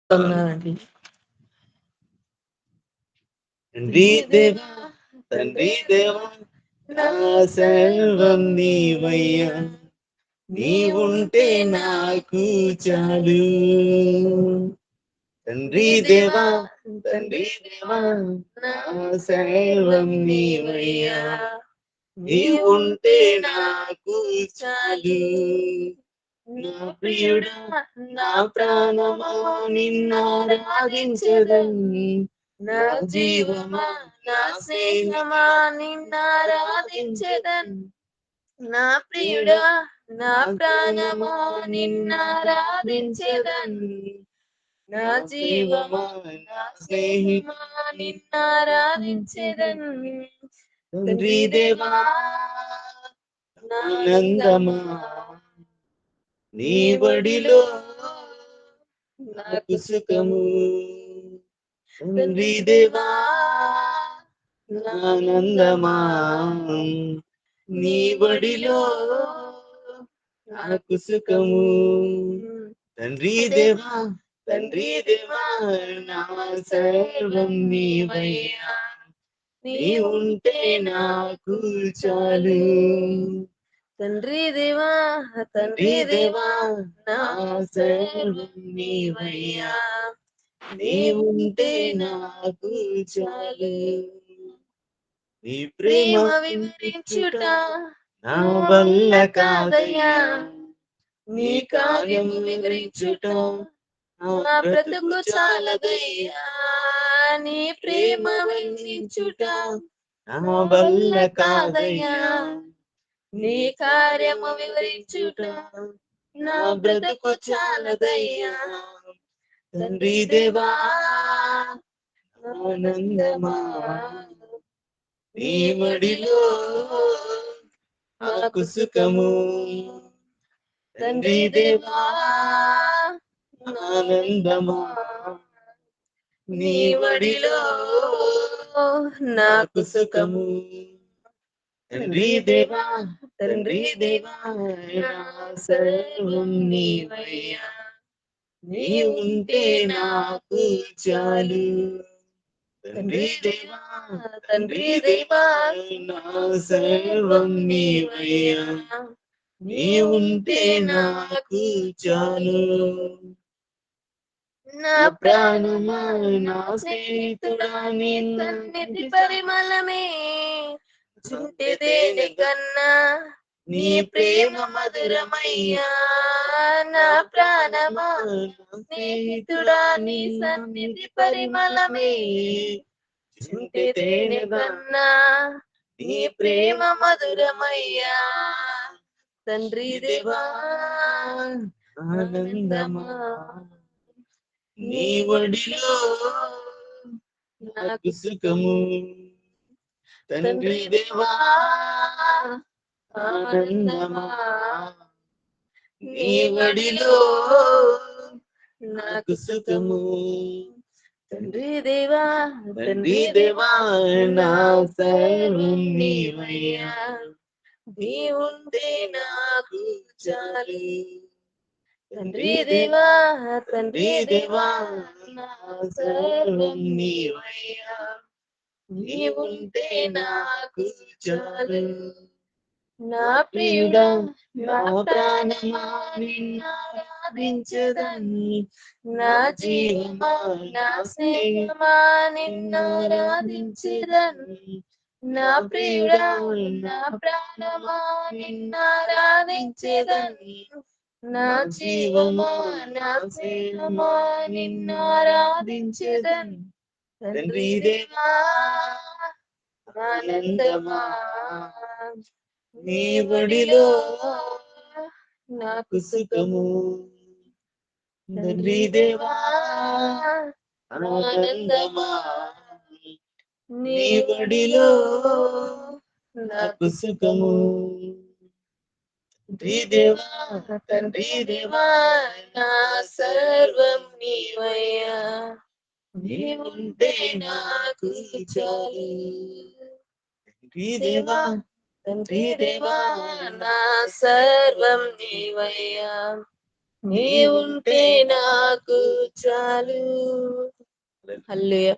ఉన్నానండి. తండ్రి దేవా, తండ్రి దేవా, నా సర్వం నీవయ్యా, నీవుంటే నాకు చాలు. తండ్రి దేవా, తండ్రి దేవా, నా సర్వం నీవయ్యా, నీవుంటే నాకు చాలు. నా ప్రియుడా, నా ప్రాణమా, నిన్నారాధించెదను. నా జీవమా, నా స్నేహమా, నిన్నారాధించెదను. నా ప్రియుడా, నా ప్రాణమా, నిన్నారాధించెదను. నా జీవమా, నా స్నేహమా, నిన్నారాధించెదను. తండ్రి దేవా, ఆనందమా, నీ బడిలో నాకు సుఖము. తండ్రి దేవా, ఆనందమా, నీ బడిలో నాకు సుఖము. తండ్రి దేవా, తండ్రి దేవా, నా సర్వం నీవయ్యా, నీ ఉంటే నాకు చాలు. తండ్రి దేవా, తండ్రి దేవా, నా సర్వం నీవయ్యా, నీ ఉంటే నాకు చాలు. నీ ప్రేమ వివరించుట నా వల్ల కాదయ్యా, నీ కార్యము వివరించుట నా బ్రతుకు చాలదయ్యా. నీ ప్రేమ వివరించుట నా వల్ల కాదయ్యా, నీ కార్యము వివరించుట నా బ్రతుకు చాలదయ్యా. తండ్రి దేవా, ఆనందమా, నీ మడిలో నాకు సుఖము. తండ్రి దేవా, ఆనందమా, నీ వడిలో నాకు సుఖము. తండ్రి దేవా, తండ్రి దేవా, నా సర్వం నీవయ్యా, నీ ఉంటే నాకు చాలు. తండ్రి దేవా, తండ్రి దేవా, నా సర్వం నీవయ్యా, నీ ఉంటే నాకు చాలు. నా ప్రాణమా, నా స్నేహితుడా, నీ సన్నిధి పరిమళమే చుంటి దేని కన్నా నీ ప్రేమ మధురమయ్యా. నా ప్రాణమా, నా స్నేహితుడా, నీ సన్నిధి పరిమళమే చుంటి దేని కన్నా నీ ప్రేమ మధురమయ్యా. తండ్రి దేవా, ఆనందమా, నీ ఒడిలో నాకు సుఖము. తండ్రి దేవా, ఆనందమా, నీ ఒడిలో నాకు సుఖము. తండ్రి దేవా, తండ్రి దేవా, నా సర్వం నీవయ్యా, నీ ఉంటే నాకు చాలు. తండ్రి దేవా, తండ్రి దేవా, నా సర్వం నీవయ్యా, నీ ఉంటే నాకు చాలు. నా ప్రియుడా, నా ప్రాణమా, నిన్నారాధించదని. నా జీవమా, నా స్నేహమా, నిన్నారాధించదని. నా ప్రియుడా, నా ప్రాణమా, నిన్నారాధించదని. నా జీవమా, నా స్నేహమా, నిన్నారాధించదని. తండ్రి దేవా, ఆనందమా, నీ ఒడిలో నాకు సుఖము. తండ్రి దేవా, ఆనందమా, నీ ఒడిలో నాకు సుఖము. తండ్రి దేవా, తండ్రి దేవా, నా సర్వం నీవయ్యా, నీ ఉంటే నాకు చాలు. తండ్రి దేవా, తండ్రి దేవా, నా సర్వం నీవయ్యా, నీవుంటే నాకు చాలు. హల్లెలూయా.